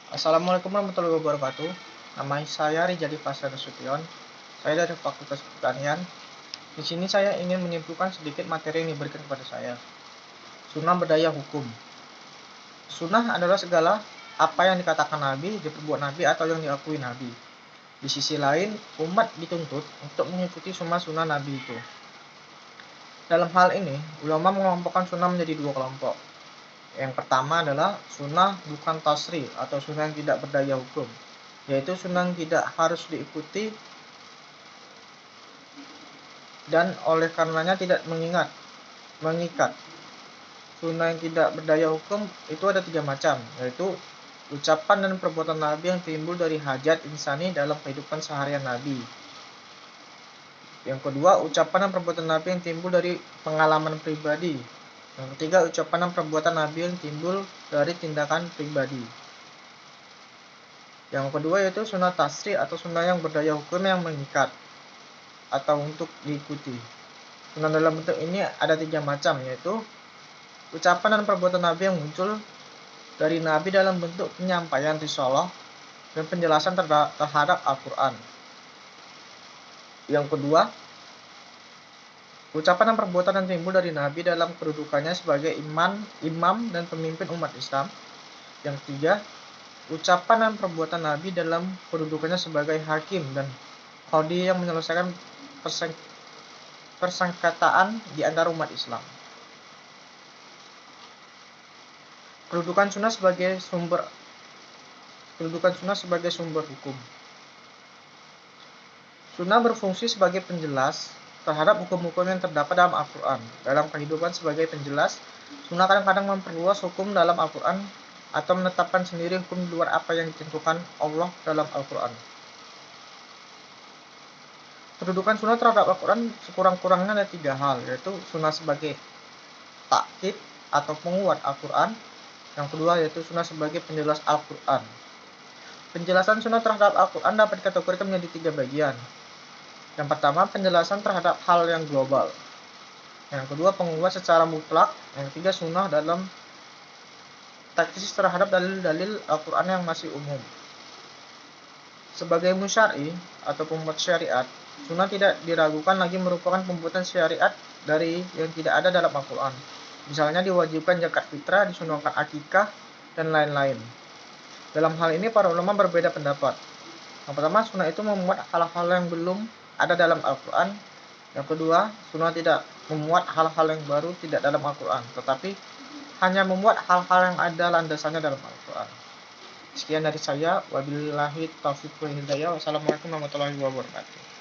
Assalamualaikum warahmatullahi wabarakatuh. Nama saya Rijali Fasya Nasution. Saya dari Fakultas Pertanian. Di sini saya ingin menyimpulkan sedikit materi yang diberikan kepada saya. Sunnah berdaya hukum. Sunnah adalah segala apa yang dikatakan Nabi, diperbuat Nabi, atau yang diakui Nabi. Di sisi lain, umat dituntut untuk mengikuti semua sunnah Nabi itu. Dalam hal ini, ulama mengelompokkan sunnah menjadi dua kelompok. Yang pertama adalah sunnah bukan tasri atau sunnah yang tidak berdaya hukum, yaitu sunnah yang tidak harus diikuti dan oleh karenanya tidak mengikat. Sunnah yang tidak berdaya hukum itu ada 3 macam, yaitu ucapan dan perbuatan Nabi yang timbul dari hajat insani dalam kehidupan seharian Nabi. Yang kedua, ucapan dan perbuatan Nabi yang timbul dari pengalaman pribadi. Yang ketiga, ucapan dan perbuatan Nabi yang timbul dari tindakan pribadi. Yang kedua yaitu sunnah tasri atau sunnah yang berdaya hukum yang mengikat atau untuk diikuti. Sunnah dalam bentuk ini ada 3 macam, yaitu ucapan dan perbuatan Nabi yang muncul dari Nabi dalam bentuk penyampaian risalah dan penjelasan terhadap Al-Quran. Yang kedua, ucapan dan perbuatan yang timbul dari Nabi dalam kedudukannya sebagai imam dan pemimpin umat Islam. Yang ketiga, ucapan dan perbuatan Nabi dalam kedudukannya sebagai hakim dan qadhi yang menyelesaikan persengketaan di antara umat Islam. Kedudukan sunnah sebagai sumber hukum. Sunnah berfungsi sebagai penjelas terhadap hukum-hukum yang terdapat dalam Al-Quran. Dalam kehidupan sebagai penjelas, sunnah kadang-kadang memperluas hukum dalam Al-Quran atau menetapkan sendiri hukum di luar apa yang ditentukan Allah dalam Al-Quran. Kedudukan sunnah terhadap Al-Quran sekurang-kurangnya ada 3 hal, yaitu sunnah sebagai takkid atau penguat Al-Quran. Yang kedua yaitu sunnah sebagai penjelas Al-Quran. Penjelasan sunnah terhadap Al-Quran dapat dikategorikan menjadi 3 bagian. Yang pertama, penjelasan terhadap hal yang global. Yang kedua, penguat secara mutlak. Yang ketiga, sunnah dalam taksis terhadap dalil-dalil Al-Quran yang masih umum. Sebagai musyari atau pembuat syariat, sunnah tidak diragukan lagi merupakan pembuatan syariat dari yang tidak ada dalam Al-Quran. Misalnya diwajibkan zakat fitrah, disunahkan akikah, dan lain-lain. Dalam hal ini para ulama berbeda pendapat. Yang pertama, sunnah itu memuat hal-hal yang belum ada dalam Al-Quran. Yang kedua, sunnah tidak memuat hal-hal yang baru tidak dalam Al-Quran, tetapi hanya memuat hal-hal yang ada landasannya dalam Al-Quran. Sekian dari saya. Wabillahi taufiq wal hidayah. Wassalamualaikum warahmatullahi wabarakatuh.